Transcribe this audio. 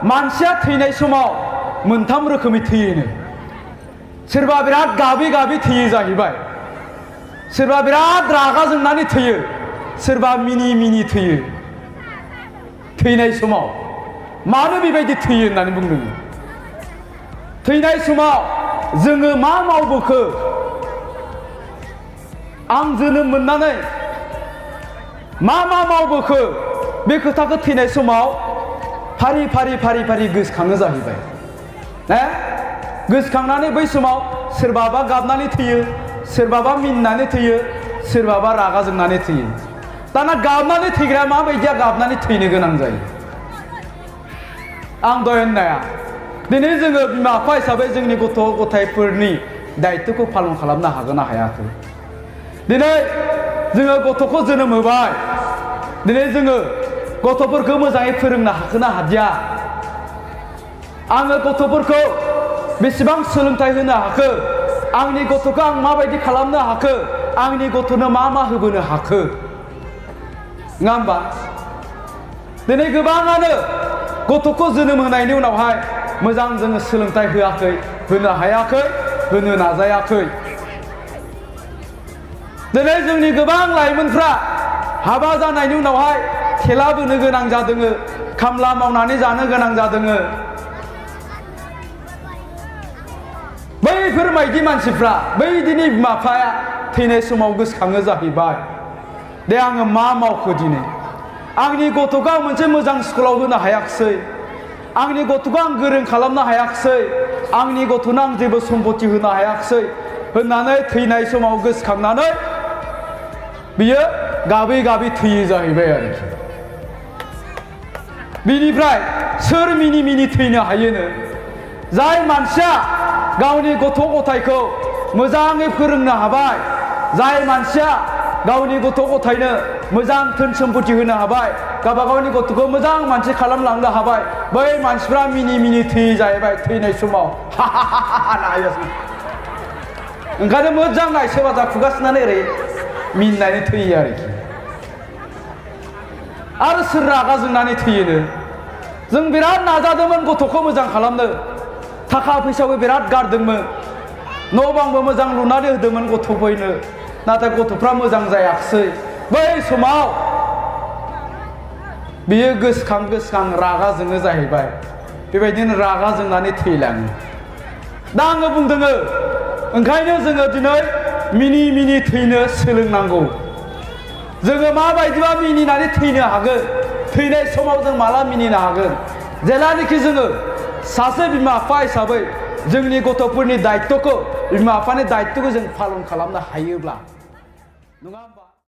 मानसिया थैनाय समाव मोनथाम रोखोमै थैयोनो सोरबा बिराद गाबै गाबै थैयो जाहैबाय सोरबा बिराद रागा जोंनानै थैयो सोरबा मिनि मिनि थैयो थैनाय समाव मानो बेबायदि थैयो होननानै बुंदों थैनाय समाव जोङो मा मावबोखो आं जोनोम मोननानै मा मावबोखो बे खोथाखौ थैनाय समाव फारि फारि फारि फारि गोसोखाङो जाहैबाय गोसोखांनानै बै समाव सोरबाबा गाबनानै थैयो सोरबाबा मिनिनानै थैयो सोरबाबा रागा जोंनानै थैयो दाना गाबनानै थैग्राया माबायदिया गाबनानै थैनो गोनां जायो आं दहाय होननाया दिनै जोङो बिमा बिफा हिसाबै जोंनि गथ' गथायफोरनि दायित्वखौ पालन खालामनो हागोन ना हायाखै दिनै जोङो गथ'खौ जोनोम होबाय दिनै जोङो गथ'फोरखौ मोजाङै फोरोंनो हाखो ना हादिया आङो गथ'फोरखौ बेसेबां सोलोंथाइ होनो हाखो आंनि गथ'खौ आं माबायदि खालामनो हाखो आंनि गथ'नो मा होबोनो हाखो नङा होमबा दिनै गोबाङानो गथ'खौ जोनोम होनायनि उनावहाय मोजां जोङो सोलोंथाइ होआखै होनो हायाखै होनो नाजायाखै दिनै जोंनि गोबां लाइमोनफ्रा हाबा जानायनि उनावहाय थेला बोनो गोनां जादों खामला मावनानै जानो गोनां जादों बैफोर बायदि मानसिफ्रा बै दिनै बिमा बिफाया थैनाय समाव गोसोखाङो जाहैबाय दे आङो मा मावखो दिनै आंनि गथ'खौ आं मोनसे मोजां स्कुलाव होनो हायाखिसै आंनि गथ'खौ आं गोरों खालामनो हायाखिसै आंनि गथ'नो आं जेबो सम्पति होनो हायाखिसै होननानै थैनाय समाव गोसोखांनानै बियो गाबै गाबै थैयो जाहैबाय आरोखि बिनिफ्राय सोर मिनि मिनि थैनो हायोनो जाय मानसिया गावनि गथ' गथायखौ मोजाङै फोरोंनो हाबाय जाय मानसिया गावनि गथ' गथायनो मोजां धोन सम्पति होनो हाबाय गावबा गावनि गथ'खौ मोजां मानसि खालामलांनो हाबाय बै मानसिफ्रा मिनि मिनि थैयो जाहैबाय थैनाय समाव ओंखायनो मोजां नाय सोरबा जा खुगासिनानै ओरै मिनिनानै थैयो आरोखि आरो सोर रागा जोंनानै थैयोनो जों बिराद नाजादोंमोन गथ'खौ मोजां खालामनो थाखा फैसाबो बिराद गारदोंमोन न' बांबो मोजां लुनानै होदोंमोन गथ'फोरनो नाथाय गथ'फ्रा मोजां जायाखिसै बै समाव बियो गोसोखां रागा जोङो जाहैबाय बेबायदिनो रागा जोंनानै थैलाङो दा आङो बुंदों ओंखायनो जोङो दिनै मिनि मिनि थैनो सोलोंनांगौ जोङो माबायदिबा मिनिनानै थैनो हागोन थैनाय समाव जों माला मिनिनो हागोन जेब्लानाखि जोङो सासे बिमा बिफा हिसाबै जोंनि गथ'फोरनि दायित्वखौ बिमा बिफानि दायित्वखौ जों पालन खालामनो हायोब्ला नङा होमबा